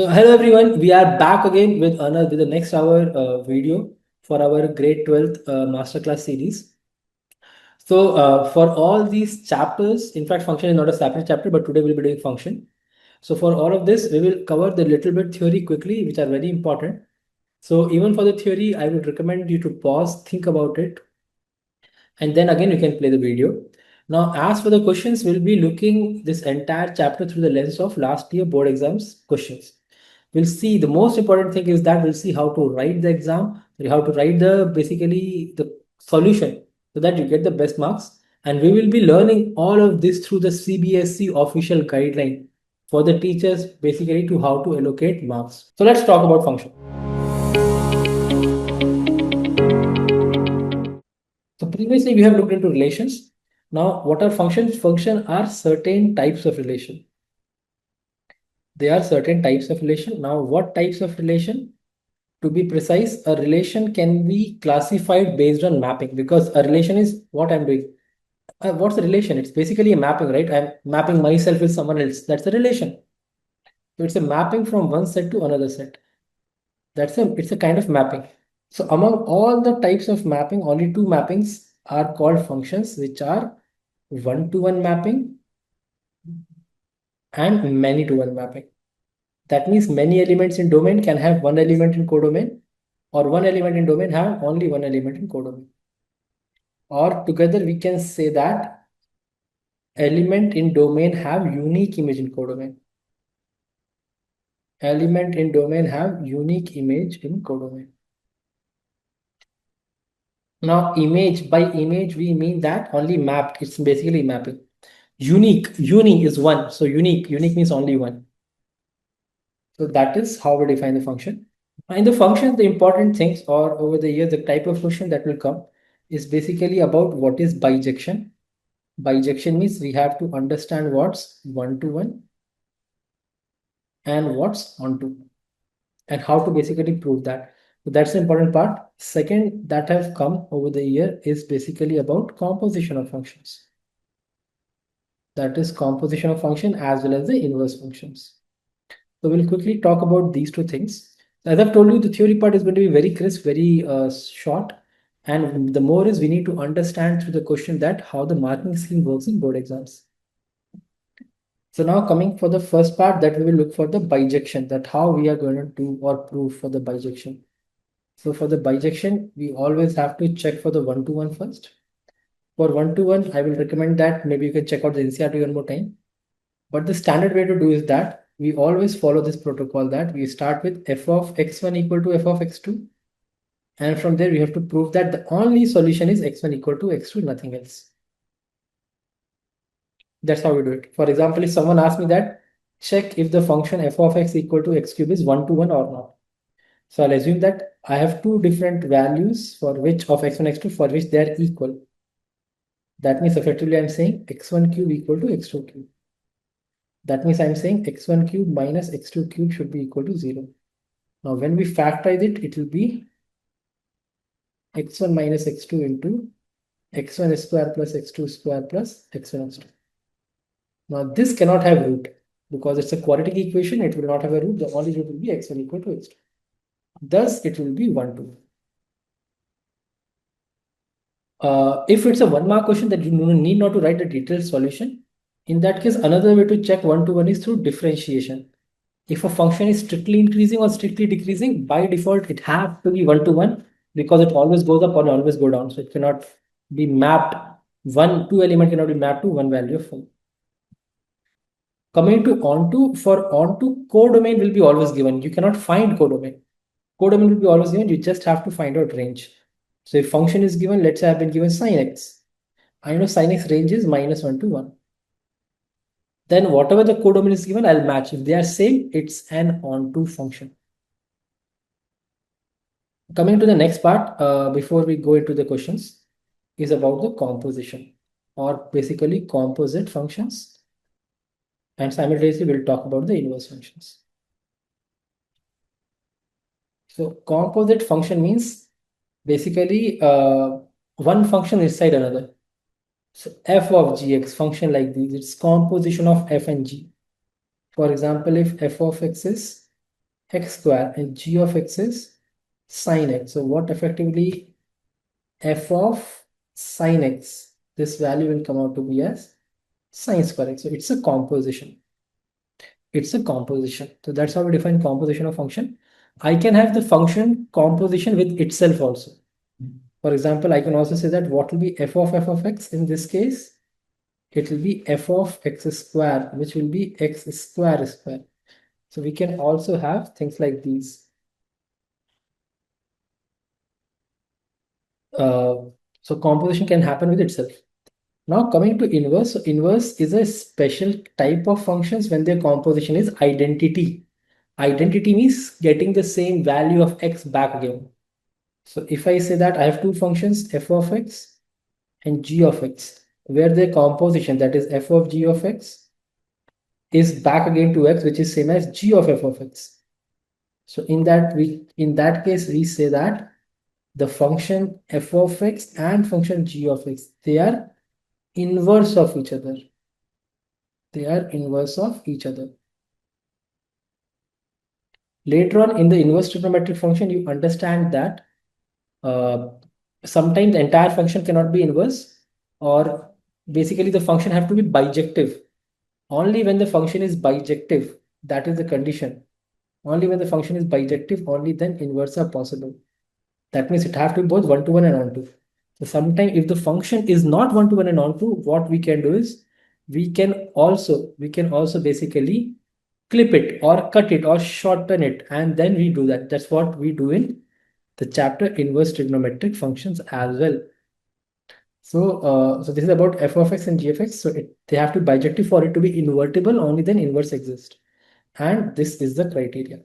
So hello everyone, we are back again with the next hour video for our grade 12th masterclass series. So for all these chapters, in fact, function is not a separate chapter, but today we'll be doing function. So for all of this, we will cover the little bit theory quickly, which are very important. So even for the theory, I would recommend you to pause, think about it, and then again you can play the video. Now, as for the questions, we'll be looking this entire chapter through the lens of last year board exams questions. We'll see the most important thing is that we'll see how to write the exam, how to write basically the solution so that you get the best marks. And we will be learning all of this through the CBSE official guideline for the teachers basically to how to allocate marks. So let's talk about function. So previously we have looked into relations. Now what are functions? Function are certain types of relation. They are certain types of relation. Now what types of relation? To be precise, a relation can be classified based on mapping because a relation is what I'm doing. What's a relation? It's basically a mapping, right? I'm mapping myself with someone else. That's a relation. So it's a mapping from one set to another set. It's a kind of mapping. So among all the types of mapping, only two mappings are called functions, which are one-to-one mapping and many-to-one mapping. That means many elements in domain can have one element in codomain, or one element in domain have only one element in codomain. Or together we can say that element in domain have unique image in codomain. Element in domain have unique image in codomain. Now by image we mean that only mapped. It's basically mapping. Uni is one. So unique means only one. So that is how we define the function. In the function, the important things or over the years, the type of question that will come is basically about what is bijection. Bijection means we have to understand what's one-to-one and what's onto and how to basically prove that. So that's the important part. Second that have come over the year is basically about composition of functions. That is composition of function as well as the inverse functions. So we'll quickly talk about these two things. As I've told you, the theory part is going to be very crisp, very short. And the more is we need to understand through the question that how the marking scheme works in board exams. So now coming for the first part that we will look for the bijection, that how we are going to do or prove for the bijection. So for the bijection, we always have to check for the one-to-one first. For one-to-one, I will recommend that maybe you can check out the NCERT one more time. But the standard way to do is that we always follow this protocol that we start with f of x1 equal to f of x2. And from there, we have to prove that the only solution is x1 equal to x2, nothing else. That's how we do it. For example, if someone asks me that, check if the function f of x equal to x cube is one-to-one or not. So I'll assume that I have two different values for which of x1, x2 for which they are equal. That means effectively I'm saying x1 cube equal to x2 cube. That means I'm saying x1 cube minus x2 cube should be equal to 0. Now when we factorize it, it will be x1 minus x2 into x1 square plus x2 square plus x1 x2. Now this cannot have root because it's a quadratic equation. It will not have a root. The only root will be x1 equal to x2. Thus it will be 1, 2. If it's a 1-mark question that you need not to write the detailed solution, in that case, another way to check one-to-one is through differentiation. If a function is strictly increasing or strictly decreasing, by default, it has to be one-to-one because it always goes up or always go down. So it cannot be mapped. Two element cannot be mapped to one value of 4. Coming to onto, for onto, codomain will be always given. You cannot find codomain. Codomain will be always given. You just have to find out range. So if function is given, let's say I've been given sin x. I know sin x range is -1 to 1. Then whatever the codomain is given, I'll match. If they are same, it's an onto function. Coming to the next part, before we go into the questions, is about the composition or basically composite functions. And simultaneously, we'll talk about the inverse functions. So composite function means basically one function inside another. So f of gx function like this, it's composition of f and g. For example, if f of x is x square, and g of x is sine x. So what effectively f of sine x, this value will come out to be as sine square x. So it's a composition. It's a composition. So that's how we define composition of function. I can have the function composition with itself also. For example, I can also say that what will be f of x in this case? It will be f of x square, which will be x square square. So we can also have things like these. Uh, so composition can happen with itself. Now coming to inverse, so inverse is a special type of functions when their composition is identity. Identity means getting the same value of x back again. So if I say that I have two functions, f of x and g of x, where their composition, that is f of g of x, is back again to x, which is same as g of f of x. So in that case we say that the function f of x and function g of x, they are inverse of each other. They are inverse of each other. Later on in the inverse trigonometric function, you understand that uh, sometimes the entire function cannot be inverse, or basically the function have to be bijective. Only when the function is bijective, that is the condition. Only when the function is bijective, only then inverse are possible. That means it have to be both one-to-one and onto. So sometimes if the function is not one-to-one and onto, what we can do is we can also basically clip it or cut it or shorten it, and then we do that. That's what we do in the chapter inverse trigonometric functions as well. So this is about f of x and g of x. So they have to be bijective for it to be invertible. Only then inverse exists, and this is the criteria.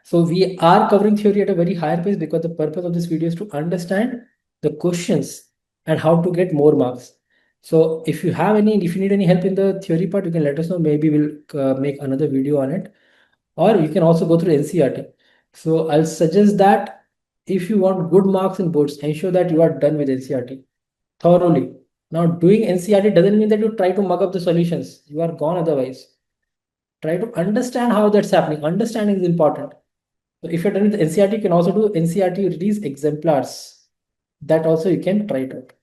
So we are covering theory at a very higher pace because the purpose of this video is to understand the questions and how to get more marks. So if you need any help in the theory part, you can let us know. Maybe we'll make another video on it, or you can also go through NCERT. So I'll suggest that if you want good marks in boards, ensure that you are done with NCERT thoroughly. Now, doing NCERT doesn't mean that you try to mug up the solutions. You are gone otherwise. Try to understand how that's happening. Understanding is important. So if you're done with NCERT, you can also do NCERT release exemplars. That also you can try it.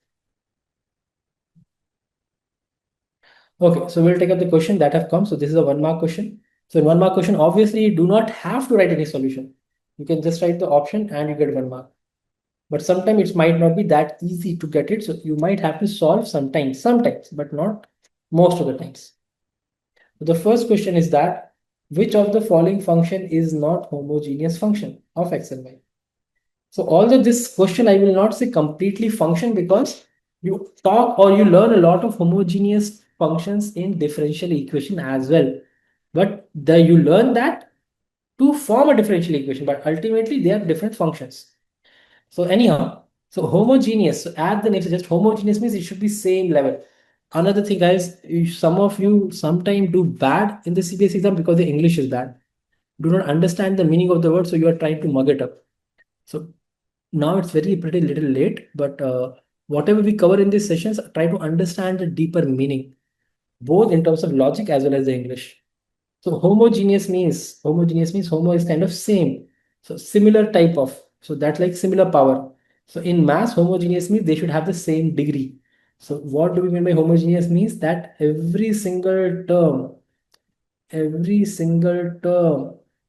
Okay, so we'll take up the question that have come. So this is a 1 mark question. So in 1 mark question, obviously you do not have to write any solution. You can just write the option and you get 1 mark. But sometimes it might not be that easy to get it. So you might have to solve sometimes, but not most of the times. So the first question is that which of the following function is not homogeneous function of x and y? So although this question I will not say completely function, because you talk or you learn a lot of homogeneous functions in differential equation as well. But you learn that to form a differential equation, but ultimately they are different functions. So anyhow, so homogeneous, so as the name suggests, homogeneous means it should be same level. Another thing, guys, some of you sometimes do bad in the CBSE exam because the English is bad. Do not understand the meaning of the word, so you are trying to mug it up. So now it's pretty little late, but whatever we cover in these sessions, try to understand the deeper meaning, both in terms of logic as well as the English. So homogeneous means homo is kind of same. So similar type of, so that's like similar power. So in mass, homogeneous means they should have the same degree. So what do we mean by homogeneous means that every single term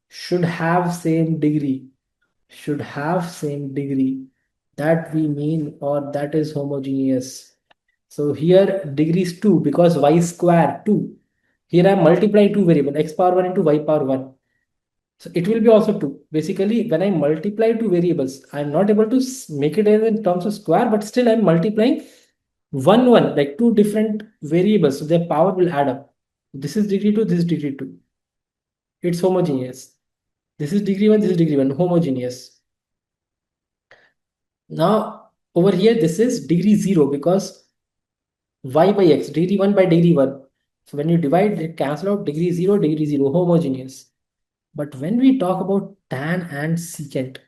should have same degree, that we mean, or that is homogeneous. So here degree is 2 because y square 2. Here I am multiplying two variable x power 1 into y power 1. So it will be also 2. Basically, when I multiply two variables, I am not able to make it in terms of square, but still I am multiplying 1, like two different variables. So their power will add up. This is degree 2, this is degree 2. It's homogeneous. This is degree 1, this is degree 1, homogeneous. Now, over here, this is degree 0 because y by x, degree 1 by degree 1. So when you divide, it cancel out degree 0, homogeneous. But when we talk about tan and secant,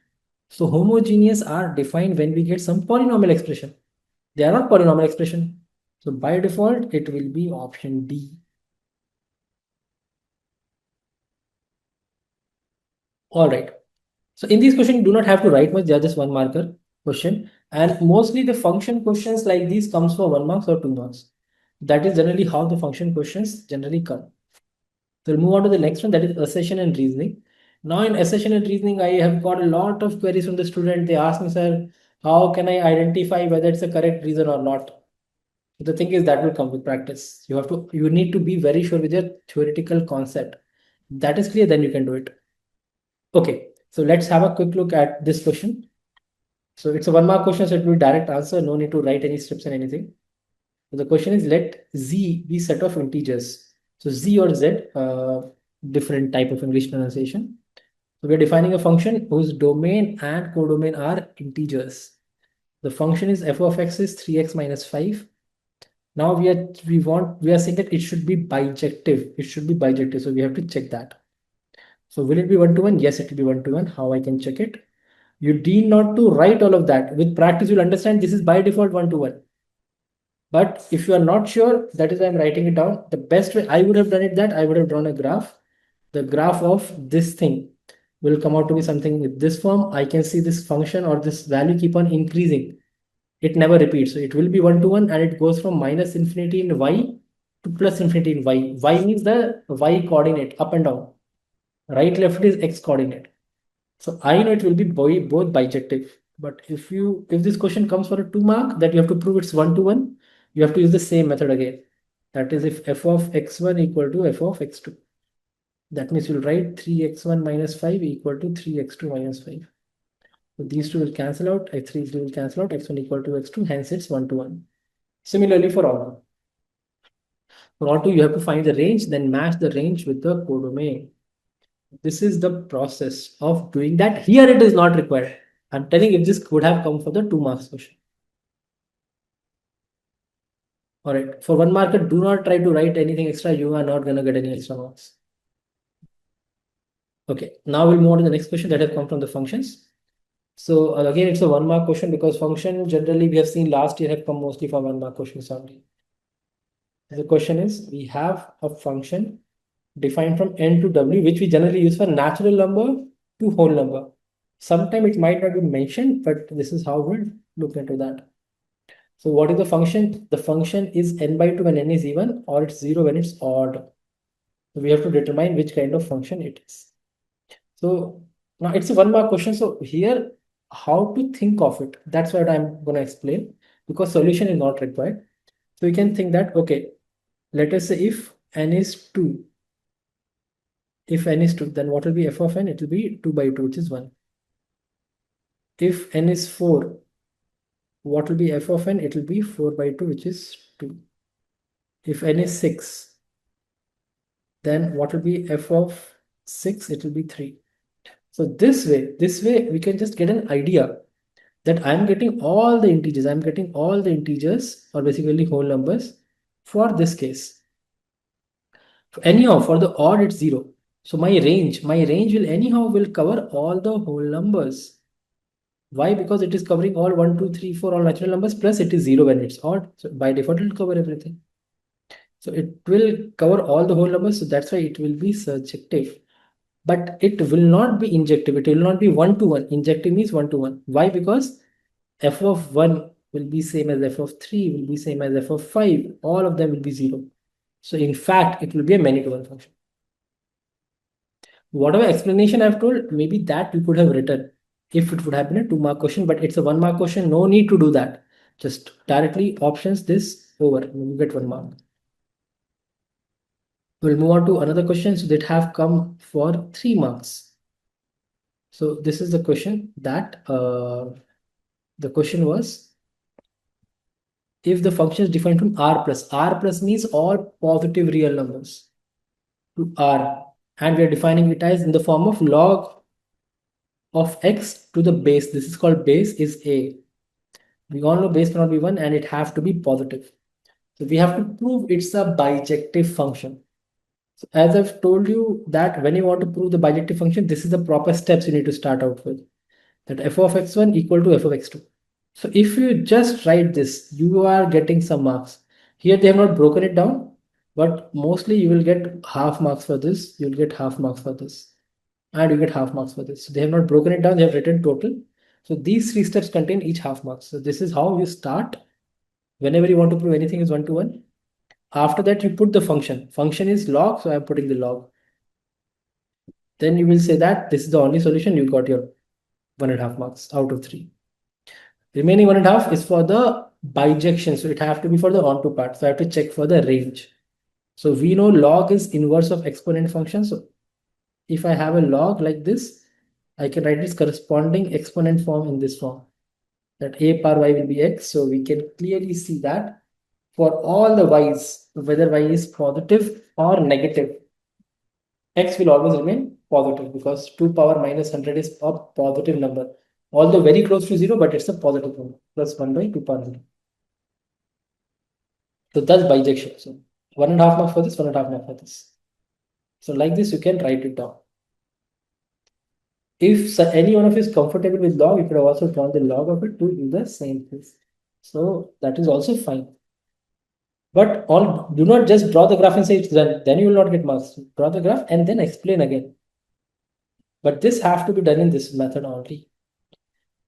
so homogeneous are defined when we get some polynomial expression. They are not polynomial expression. So by default, it will be option D. All right. So in these questions, you do not have to write much. They are just one marker question. And mostly the function questions like these comes for 1 marks or 2 marks. That is generally how the function questions generally come. So we'll move on to the next one, that is assertion and reasoning. Now in assertion and reasoning, I have got a lot of queries from the student. They ask me, sir, how can I identify whether it's a correct reason or not? The thing is that will come with practice. You need to be very sure with your theoretical concept. That is clear, then you can do it. Okay, so let's have a quick look at this question. So it's a 1 mark question, so it will be direct answer. No need to write any strips and anything. So the question is, let Z be set of integers. So Z or Z, different type of English pronunciation. So we are defining a function whose domain and codomain are integers. The function is f of x is 3x minus 5. Now we are saying that it should be bijective. It should be bijective. So we have to check that. So will it be 1 to 1? Yes, it will be 1 to 1. How I can check it? You need not to write all of that. With practice, you'll understand this is by default 1 to 1. But if you are not sure, that is why I'm writing it down. The best way I would have done it, that I would have drawn a graph. The graph of this thing will come out to be something with this form. I can see this function or this value keep on increasing. It never repeats. So it will be 1 to 1 and it goes from minus infinity in y to plus infinity in y. Y means the y coordinate up and down. Right left is x coordinate. So I know it will be both bijective. But if this question comes for a 2 mark, that you have to prove it's 1 to 1, you have to use the same method again. That is if f of x1 equal to f of x2. That means you'll write 3x1 minus 5 equal to 3x2 minus 5. So these two will cancel out, x3 will cancel out, x1 equal to x2, hence it's 1 to 1. Similarly for auto. For auto, you have to find the range, then match the range with the codomain. This is the process of doing that. Here it is not required. I'm telling if this would have come for the 2 marks question. All right. For 1 marker, do not try to write anything extra. You are not going to get any extra marks. Okay. Now we'll move on to the next question that have come from the functions. So again, it's a 1 mark question because function generally we have seen last year have come mostly for 1 mark questions only. The question is, we have a function defined from n to w, which we generally use for natural number to whole number. Sometime it might not be mentioned, but this is how we'll look into that. So what is the function? The function is n by 2 when n is even, or it's 0 when it's odd. So we have to determine which kind of function it is. So now it's a 1 mark question. So here, how to think of it? That's what I'm going to explain, because solution is not required. So you can think that, okay, let us say if n is 2, if n is 2, then what will be f of n? It will be 2 by 2, which is 1. If n is 4, what will be f of n? It will be 4 by 2, which is 2. If n is 6, then what will be f of 6? It will be 3. So this way we can just get an idea that I'm getting all the integers. I'm getting all the integers, or basically whole numbers, for this case. Anyhow, for the odd, it's 0. So my range will anyhow will cover all the whole numbers. Why? Because it is covering all 1, 2, 3, 4, all natural numbers, plus it is 0 when it's odd. So by default, it will cover everything. So it will cover all the whole numbers. So that's why it will be surjective. But it will not be injective. It will not be 1 to 1. Injective means 1 to 1. Why? Because f of 1 will be same as f of 3, will be same as f of 5. All of them will be 0. So in fact, it will be a many-to-one function. Whatever explanation I've told, maybe that we could have written if it would have been a 2 mark question, but it's a 1 mark question. No need to do that. Just directly options this over. You get 1 mark. We'll move on to another question so that have come for 3 marks. So this is the question that the question was, if the function is defined from r plus means all positive real numbers to r, and we are defining it as in the form of log of x to the base. This is called base is a. We all know base cannot be 1 and it have to be positive. So we have to prove it's a bijective function. So as I've told you that when you want to prove the bijective function, this is the proper steps you need to start out with. That f of x1 equal to f of x2. So if you just write this, you are getting some marks. Here they have not broken it down, but mostly you will get half marks for this. You'll get half marks for this. and you get half marks for this. So they have not broken it down, they have written total. So these three steps contain each half marks. So this is how you start. Whenever you want to prove anything is 1-to-1. After that, you put the function. Function is log, so I'm putting the log. Then you will say that this is the only solution. You got your 1.5 marks out of 3. Remaining 1.5 is for the bijection. So it have to be for the onto part. So I have to check for the range. So we know log is inverse of exponent function. So if I have a log like this, I can write its corresponding exponent form in this form. That a power y will be x. So we can clearly see that for all the y's, whether y is positive or negative, x will always remain positive because 2 power minus 100 is a positive number. Although very close to 0, but it's a positive number. Plus 1 by 2 power 100. So that's bijection. So 1.5 marks for this, 1.5 marks for this. So like this, you can write it down. If any one of you is comfortable with log, you could have also drawn the log of it to do the same thing. So that is also fine. But do not just draw the graph and say it's done. Then you will not get marks. Draw the graph and then explain again. But this have to be done in this method only.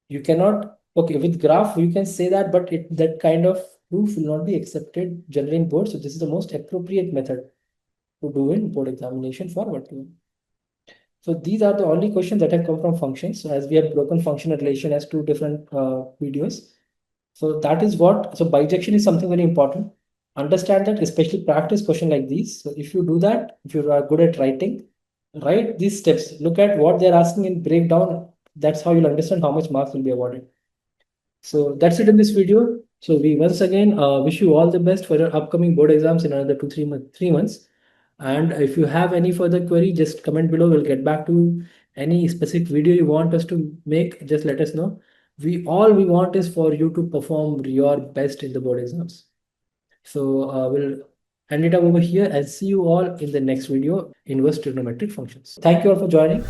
You cannot, okay, with graph, you can say that, but that kind of proof will not be accepted generally in board. So this is the most appropriate method to do in board examination for what to. So these are the only questions that have come from functions. So as we have broken function relation as two different videos. So that is what, so bijection is something very important. Understand that, especially practice question like these. So if you do that, if you are good at writing, write these steps. Look at what they're asking and break down. That's how you'll understand how much marks will be awarded. So that's it in this video. So we once again wish you all the best for your upcoming board exams in another 3 months. And if you have any further query, just comment below. We'll get back to you. Any specific video you want us to make, just let us know. All we want is for you to perform your best in the board exams. So we'll end it up over here and see you all in the next video, inverse trigonometric functions. Thank you all for joining.